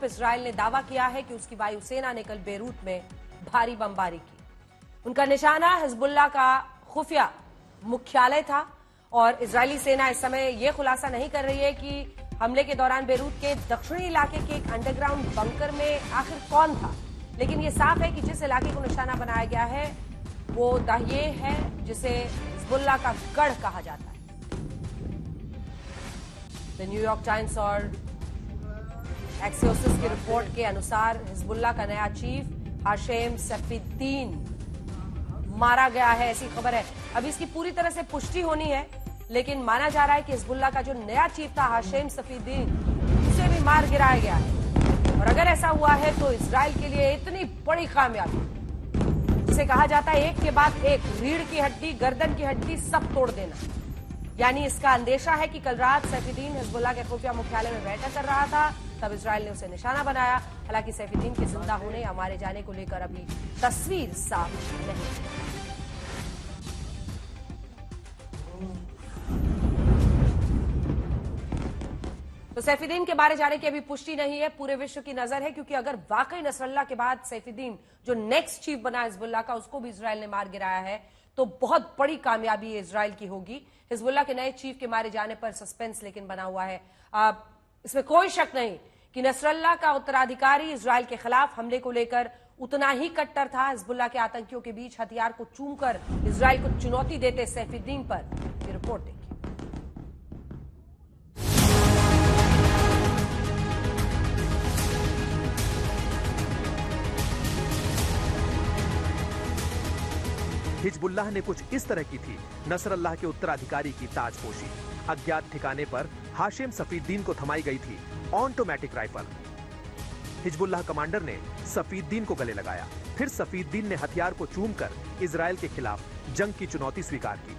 Israel ने दावा किया है कि उसकी वायुसेना ने कल बेरूत में भारी बमबारी की। उनका निशाना हिजबुल्लाह का खुफिया मुख्यालय था और इजरायली सेना इस समय यह खुलासा नहीं कर रही है कि हमले के दौरान बेरूत के दक्षिणी इलाके के एक अंडरग्राउंड बंकर में आखिर कौन था, लेकिन यह साफ है कि जिस इलाके को निशाना बनाया गया है वो दाहिए है जिसे हिजबुल्लाह का गढ़ कहा जाता है। द न्यूयॉर्क टाइम्स और एक्सियोसिस की रिपोर्ट के अनुसार हिजबुल्लाह का नया चीफ हाशेम सफीद्दीन मारा गया है, ऐसी खबर है। अभी इसकी पूरी तरह से पुष्टि होनी है, लेकिन माना जा रहा है कि हिजबुल्लाह का जो नया चीफ था हाशेम सफीद्दीन, उसे भी मार गिराया गया है। और अगर ऐसा हुआ है तो इजराइल के लिए इतनी बड़ी कामयाबी, जिसे कहा जाता है एक के बाद एक, रीढ़ की हड्डी, गर्दन की हड्डी सब तोड़ देना। यानी इसका अंदेशा है कि कल रात सैफुद्दीन हिजबुल्लाह के खुफिया मुख्यालय में बैठक कर रहा था, तब इजराइल ने उसे निशाना बनाया। हालांकि सैफुद्दीन के जिंदा होने या मारे जाने को लेकर अभी तस्वीर साफ नहीं। तो सैफुद्दीन के मारे जाने की अभी पुष्टि नहीं है, पूरे विश्व की नजर है, क्योंकि अगर वाकई नसरल्लाह के बाद सैफुद्दीन जो नेक्स्ट चीफ बना हिजबुल्लाह का, उसको भी इजराइल ने मार गिराया है, तो बहुत बड़ी कामयाबी इजराइल की होगी। हिजबुल्लाह के नए चीफ के मारे जाने पर सस्पेंस लेकिन बना हुआ है। इसमें कोई शक नहीं कि नसरल्लाह का उत्तराधिकारी इजराइल के खिलाफ हमले को लेकर उतना ही कट्टर था। हिजबुल्लाह के आतंकियों के बीच हथियार को चूमकर इजराइल को चुनौती देते सैफुद्दीन पर ये रिपोर्ट देखिए। हिजबुल्लाह ने कुछ इस तरह की थी नसरल्लाह के उत्तराधिकारी की ताजपोशी। अज्ञात ठिकाने पर हाशिम सफीद्दीन को थमाई गई थी ऑटोमेटिक राइफल। हिजबुल्लाह कमांडर ने सफीद्दीन को गले लगाया, फिर सफीद्दीन ने हथियार को चूमकर इजराइल के खिलाफ जंग की चुनौती स्वीकार की।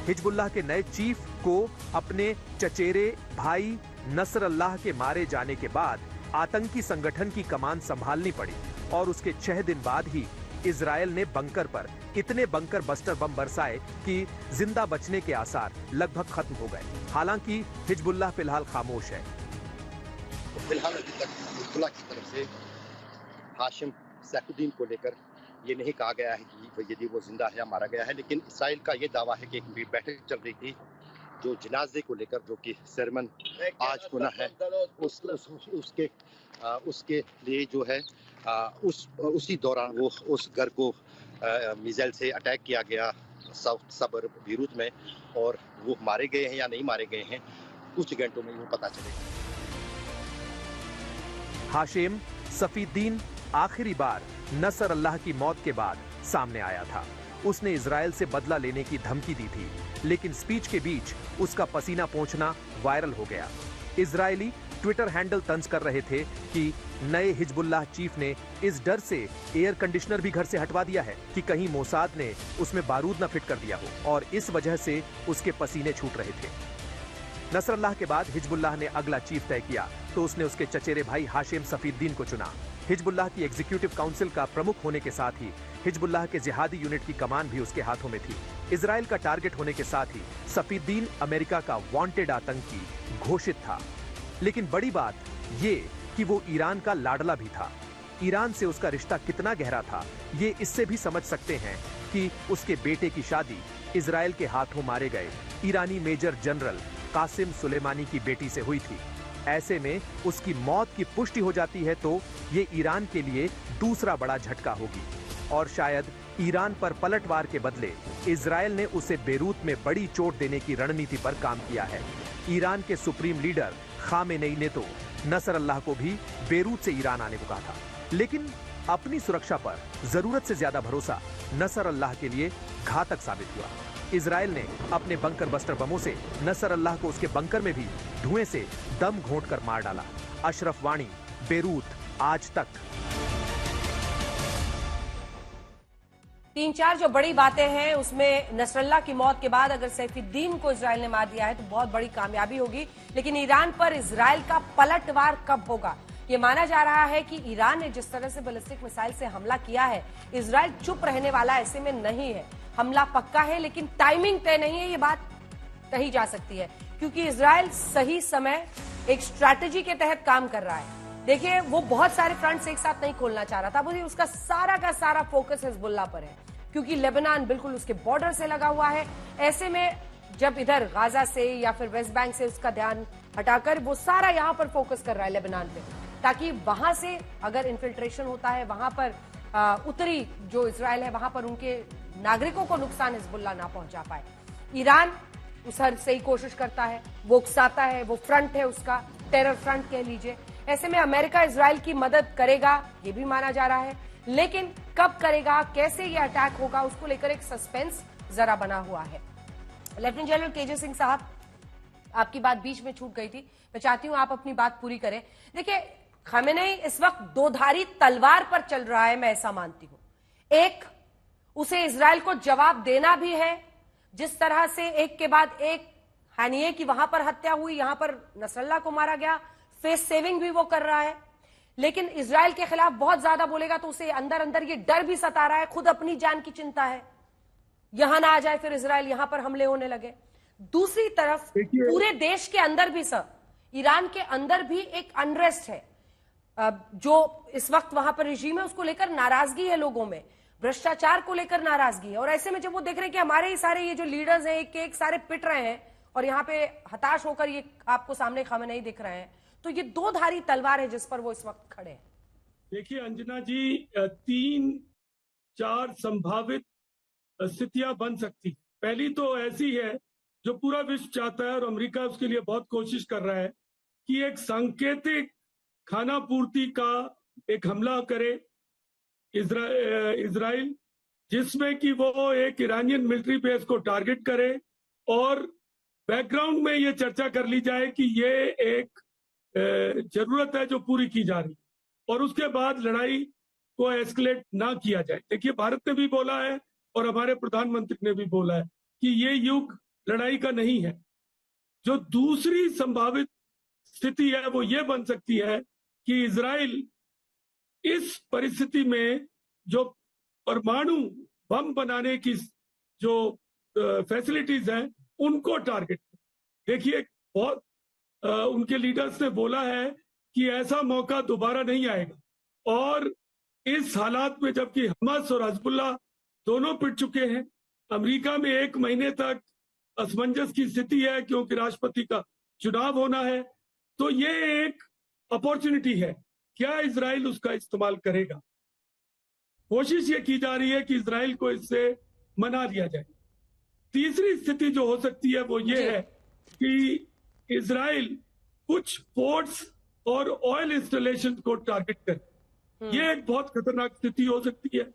हिजबुल्लाह के नए चीफ को अपने चचेरे भाई नसरल्लाह के मारे जाने के बाद आतंकी संगठन की कमान संभालनी पड़ी और उसके 6 दिन बाद ही इजराइल ने बंकर पर इतने बंकर बस्टर बम बरसाए कि जिंदा बचने के आसार लगभग खत्म हो गए। हालांकि हिजबुल्लाह फिलहाल खामोश है। फिलहाल अभी तक हिजबुल्लाह की तरफ से हाशिम सैफुद्दीन को लेकर ये नहीं कहा गया है कि यदि वो जिंदा है या मारा गया है, लेकिन इसराइल का ये दावा है कि एक बैठक चल रही थी जो जनाजे को लेकर, जो कि सरमन आज होना है, उसके लिए जो है उसी दौरान वो उस घर को मिसाइल से अटैक किया गया सबर बेरूत में, और वो मारे गए हैं या नहीं मारे गए हैं कुछ घंटों में वो पता चलेगा। हाशिम सफीद्दीन आखिरी बार नसरल्लाह की मौत के बाद सामने आया था। उसने इजराइल से बदला लेने की धमकी दी थी, लेकिन स्पीच के बीच उसका पसीना पोंछना वायरल हो गया। इजरायली ट्विटर हैंडल तंज कर रहे थे कि नए हिजबुल्लाह चीफ ने इस डर से एयर कंडीशनर भी घर से हटवा दिया है कि कहीं मोसाद ने उसमें बारूद न फिट कर दिया हो, और इस वजह से उसके पसीने छूट रहे थे। नसरल्लाह के बाद हिजबुल्लाह ने अगला चीफ तय किया तो उसने उसके चचेरे भाई हाशिम सफीद्दीन को चुना। हिजबुल्लाह की एग्जीक्यूटिव काउंसिल का प्रमुख होने के साथ ही हिजबुल्लाह के जिहादी यूनिट की कमान भी उसके हाथों में थी। इजराइल का टारगेट होने के साथ ही सफीद्दीन अमेरिका का वांटेड आतंकी घोषित था। लेकिन बड़ी बात ये कि वो ईरान का लाडला भी था। ईरान से उसका रिश्ता कितना गहरा था ये इससे भी समझ सकते हैं कि उसके बेटे की शादी इजराइल के हाथों मारे गए ईरानी मेजर जनरल कासिम सुलेमानी की बेटी से हुई थी। ऐसे में उसकी मौत की पुष्टि हो जाती है तो ये ईरान के लिए दूसरा बड़ा झटका होगी, और शायद ईरान पर पलटवार के बदले इजराइल ने उसे बेरूत में बड़ी चोट देने की रणनीति पर काम किया है। ईरान के सुप्रीम लीडर खामेनेई ने तो नसरल्लाह को भी बेरूत से ईरान आने को कहा था, लेकिन अपनी सुरक्षा पर जरूरत से ज्यादा भरोसा नसरल्लाह के लिए घातक साबित हुआ। इजराइल ने अपने बंकर बस्टर बमों से नसरल्लाह को उसके बंकर में भी धुएं से दम घोंटकर मार डाला। अशरफ वाणी, बेरूत, आज तक। 3-4 जो बड़ी बातें हैं उसमें नसरल्लाह की मौत के बाद अगर सैफुद्दीन को इजराइल ने मार दिया है तो बहुत बड़ी कामयाबी होगी, लेकिन ईरान पर इजराइल का पलटवार कब होगा? ये माना जा रहा है कि ईरान ने जिस तरह से बैलिस्टिक मिसाइल से हमला किया है, इजराइल चुप रहने वाला ऐसे में नहीं है। हमला पक्का है, लेकिन टाइमिंग तय नहीं है, ये बात कही जा सकती है, क्योंकि इजराइल सही समय एक स्ट्रैटेजी के तहत काम कर रहा है। देखिए, वो बहुत सारे फ्रंट्स एक साथ नहीं खोलना चाह रहा था, मुझे उसका सारा का सारा फोकस हिजबुल्लाह पर है, क्योंकि लेबनान बिल्कुल उसके बॉर्डर से लगा हुआ है। ऐसे में जब इधर गाजा से या फिर वेस्ट बैंक से उसका ध्यान हटाकर वो सारा यहां पर फोकस कर रहा है लेबनान पे, ताकि वहां से अगर इन्फिल्ट्रेशन होता है, वहां पर उत्तरी जो इजराइल है वहां पर उनके नागरिकों को नुकसान हिजबुल्लाह ना पहुंचा पाए। ईरान उस हद से ही कोशिश करता है, वो उकसाता है, वो फ्रंट है उसका, टेरर फ्रंट कह लीजिए। ऐसे में अमेरिका इजराइल की मदद करेगा ये भी माना जा रहा है, लेकिन कब करेगा, कैसे ये अटैक होगा, उसको लेकर एक सस्पेंस जरा बना हुआ है। लेफ्टिनेंट जनरल केजे सिंह साहब, आपकी बात बीच में छूट गई थी, मैं चाहती हूं आप अपनी बात पूरी करें। देखिए, खमेनेई इस वक्त दोधारी तलवार पर चल रहा है, मैं ऐसा मानती हूं। एक, उसे इजराइल को जवाब देना भी है, जिस तरह से एक के बाद एक हानिये की वहां पर हत्या हुई, यहां पर नसरल्लाह को मारा गया, फेस सेविंग भी वो कर रहा है, लेकिन इजराइल के खिलाफ बहुत ज्यादा बोलेगा तो उसे अंदर अंदर ये डर भी सता रहा है, खुद अपनी जान की चिंता है, यहां ना आ जाए फिर इजराइल, यहां पर हमले होने लगे। दूसरी तरफ पूरे देश के अंदर भी सर, ईरान के अंदर भी एक अनरेस्ट है, जो इस वक्त वहां पर रिजीम है उसको लेकर नाराजगी है लोगों में, भ्रष्टाचार को लेकर नाराजगी है। और ऐसे में जब वो देख रहे हैं कि हमारे ही सारे ये जो लीडर्स हैं एक के एक सारे पिट रहे हैं और यहाँ पे हताश होकर ये आपको सामने खमेनेई दिख रहे हैं, तो ये दो धारी तलवार है जिस पर वो इस वक्त खड़े हैं। देखिए अंजना जी, 3-4 संभावित स्थितियां बन सकती। पहली तो ऐसी है जो पूरा विश्व चाहता है और अमेरिका उसके लिए बहुत कोशिश कर रहा है कि एक सांकेतिक खाना पूर्ति का एक हमला करे इजराइल, जिसमें कि वो एक ईरानियन मिलिट्री बेस को टारगेट करे और बैकग्राउंड में ये चर्चा कर ली जाए कि ये एक जरूरत है जो पूरी की जा रही है और उसके बाद लड़ाई को एस्केलेट ना किया जाए। देखिए, भारत ने भी बोला है और हमारे प्रधानमंत्री ने भी बोला है कि ये युग लड़ाई का नहीं है। जो दूसरी संभावित स्थिति है वो ये बन सकती है कि इजराइल इस परिस्थिति में जो परमाणु बम बनाने की जो फैसिलिटीज हैं उनको टारगेट। देखिए, बहुत उनके लीडर्स ने बोला है कि ऐसा मौका दोबारा नहीं आएगा और इस हालात में जबकि हमास और हिजबुल्लाह दोनों पिट चुके हैं, अमेरिका में 1 महीने तक असमंजस की स्थिति है क्योंकि राष्ट्रपति का चुनाव होना है, तो ये एक अपॉर्चुनिटी है। क्या इजराइल उसका इस्तेमाल करेगा? कोशिश ये की जा रही है कि इजराइल को इससे मना लिया जाए। तीसरी स्थिति जो हो सकती है वो ये है कि इजराइल कुछ पोर्ट्स और ऑयल इंस्टॉलेशन को टारगेट करे। ये एक बहुत खतरनाक स्थिति हो सकती है।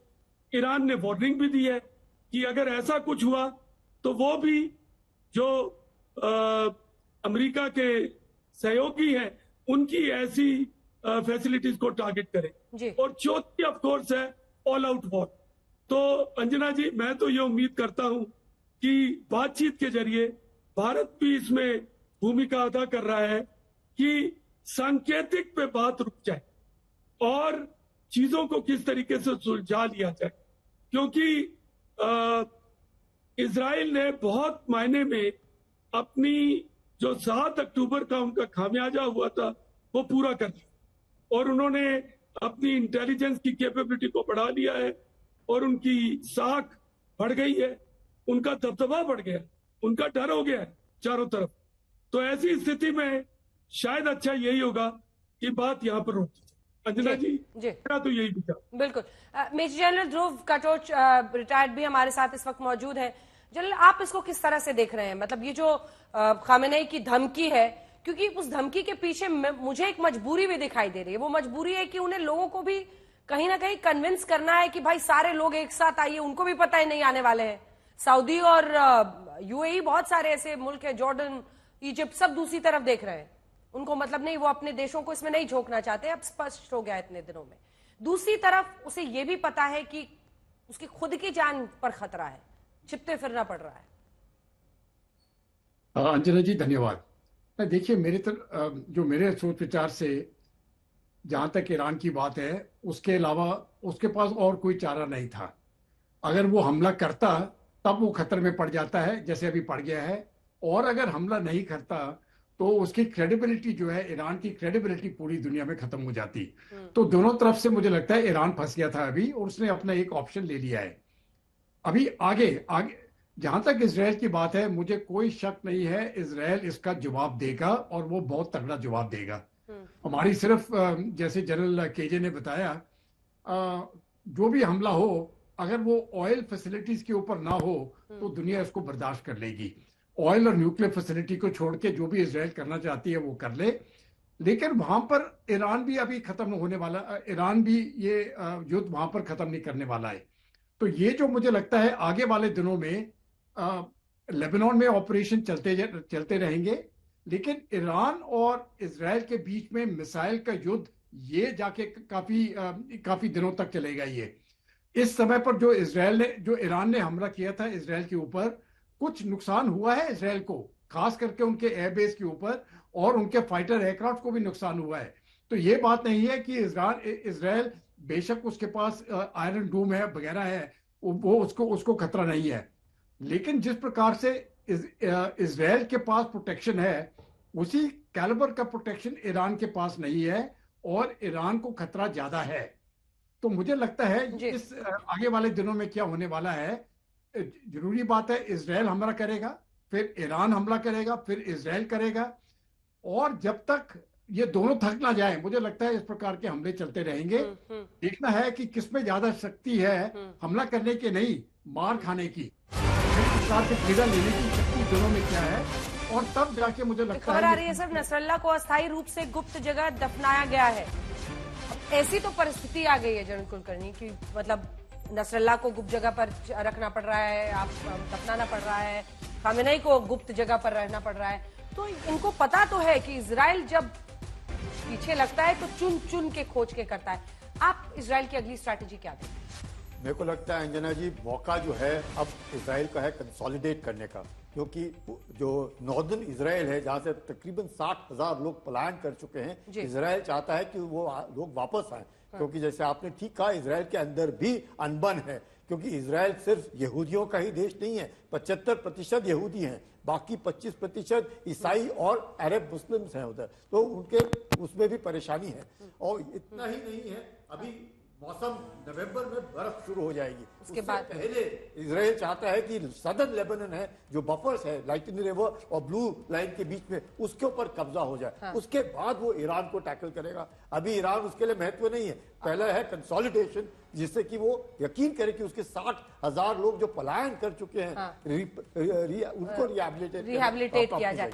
ईरान ने वार्निंग भी दी है कि अगर ऐसा कुछ हुआ तो वो भी जो अमेरिका के सहयोगी हैं उनकी ऐसी फैसिलिटीज को टारगेट करे। और चौथी ऑफ कोर्स है ऑल आउट वॉर। तो अंजना जी, मैं तो ये उम्मीद करता हूं कि बातचीत के जरिए भारत भी इसमें भूमिका अदा कर रहा है कि सांकेतिक पे बात रुक जाए और चीजों को किस तरीके से सुलझा लिया जाए, क्योंकि इजराइल ने बहुत मायने में अपनी जो 7 अक्टूबर का उनका खामियाजा हुआ था वो पूरा कर लिया और उन्होंने अपनी इंटेलिजेंस की कैपेबिलिटी को बढ़ा लिया है और उनकी साख बढ़ गई है, उनका दबदबा बढ़ गया, उनका डर हो गया है चारों तरफ। तो ऐसी स्थिति में शायद अच्छा यही होगा कि बात यहाँ पर रुक। अंजना जी, तो यही विचार। बिल्कुल। मेजर जनरल ध्रुव कटोच रिटायर्ड भी हमारे साथ इस वक्त मौजूद है। जनरल, आप इसको किस तरह से देख रहे हैं? मतलब ये जो खामेनेई की धमकी है, क्योंकि उस धमकी के पीछे मुझे एक मजबूरी भी दिखाई दे रही है। वो मजबूरी है कि उन्हें लोगों को भी कहीं ना कहीं कन्विंस करना है कि भाई सारे लोग एक साथ आइए। उनको भी पता है नहीं आने वाले हैं। सऊदी और यूएई, बहुत सारे ऐसे मुल्क है, जॉर्डन, इजिप्ट, सब दूसरी तरफ देख रहे हैं। उनको मतलब नहीं, वो अपने देशों को इसमें नहीं झोंकना चाहते। अब स्पष्ट हो गया इतने दिनों में। दूसरी तरफ उसे ये भी पता है कि उसकी खुद की जान पर खतरा है, छिपते फिरना पड़ रहा है। अंजना जी धन्यवाद। देखिए, जो मेरे सोच विचार से जहां तक ईरान की बात है, उसके अलावा उसके पास और कोई चारा नहीं था। अगर वो हमला करता तब वो खतरे में पड़ जाता है, जैसे अभी पड़ गया है। और अगर हमला नहीं करता तो उसकी क्रेडिबिलिटी जो है, ईरान की क्रेडिबिलिटी पूरी दुनिया में खत्म हो जाती। तो दोनों तरफ से मुझे लगता है ईरान फंस गया था अभी, और उसने अपना एक ऑप्शन ले लिया है। अभी आगे आगे जहां तक इजराइल की बात है, मुझे कोई शक नहीं है इजराइल इसका जवाब देगा, और वो बहुत तगड़ा जवाब देगा। हमारी सिर्फ जैसे जनरल केजे ने बताया, जो भी हमला हो, अगर वो ऑयल फैसिलिटीज के ऊपर ना हो तो दुनिया इसको बर्दाश्त कर लेगी। ऑयल और न्यूक्लियर फैसिलिटी को छोड़ के जो भी इजराइल करना चाहती है वो कर ले, लेकिन वहां पर ईरान भी अभी खत्म होने वाला, ईरान भी ये युद्ध वहां पर खत्म नहीं करने वाला है। तो ये जो मुझे लगता है आगे वाले दिनों में लेबनान में ऑपरेशन चलते रहेंगे, लेकिन ईरान और इजराइल के बीच में मिसाइल का युद्ध ये जाके काफी दिनों तक चलेगा। ये इस समय पर जो ईरान ने हमला किया था इजराइल के ऊपर, कुछ नुकसान हुआ है इजराइल को, खास करके उनके एयरबेस के ऊपर, और उनके फाइटर एयरक्राफ्ट को भी नुकसान हुआ है। तो ये बात नहीं है कि इजराइल बेशक उसके पास आयरन डोम है वगैरह है, वो उसको खतरा नहीं है, लेकिन जिस प्रकार से इजराइल के पास प्रोटेक्शन है, उसी कैलिबर का प्रोटेक्शन ईरान के पास नहीं है, और ईरान को खतरा ज्यादा है। तो मुझे लगता है इस आगे वाले दिनों में क्या होने वाला है, जरूरी बात है इजराइल हमला करेगा, फिर ईरान हमला करेगा, फिर इजराइल करेगा, और जब तक ये दोनों थक ना जाए, मुझे लगता है इस प्रकार के हमले चलते रहेंगे। देखना है कि किसमें ज्यादा शक्ति है हमला करने की नहीं, मार खाने की, किस प्रकार से फायदा लेने की शक्ति दोनों में क्या है, और तब जाके मुझे लगता खबर आ रही है सर, नसरल्ला को अस्थायी रूप से गुप्त जगह दफनाया गया है। ऐसी तो परिस्थिति आ गई है जनरल कुलकर्णी की, मतलब नसरल्ला को गुप्त जगह पर रखना पड़ रहा है, आप दफनाना पड़ रहा है, खामेनेई को गुप्त जगह पर रहना पड़ रहा है। तो इनको पता तो है कि इजराइल जब पीछे लगता है तो चुन चुन के खोज के करता है। आप इजराइल की अगली स्ट्रैटेजी क्या दें? मेरे को लगता है अंजना जी, मौका जो है अब इजराइल का है कंसोलिडेट करने का, क्योंकि जो नॉर्दर्न इजराइल है जहां से तकरीबन 60,000 लोग पलायन कर चुके हैं, इजराइल चाहता है कि वो लोग वापस आए। क्योंकि जैसे आपने ठीक कहा, इजराइल के अंदर भी अनबन है, क्योंकि इजराइल सिर्फ यहूदियों का ही देश नहीं है। 75% यहूदी हैं, बाकी 25% ईसाई और अरब मुस्लिम्स हैं उधर, तो उनके उसमें भी परेशानी है। और इतना ही नहीं है, अभी मौसम नवंबर में बर्फ शुरू हो जाएगी, उसके बाद पहले इजराइल चाहता है कि सदर्न लेबनान है, जो बफर्स है लाइटनिंग रिवर और ब्लू लाइन के बीच में, उसके ऊपर कब्जा हो जाए। उसके बाद वो ईरान को टैकल करेगा। अभी ईरान उसके लिए महत्व नहीं है, पहला है कंसोलिडेशन, जिससे कि वो यकीन करे कि उसके 60,000 लोग जो पलायन कर चुके हैं उनको रिहैबिलिटेट किया जाए।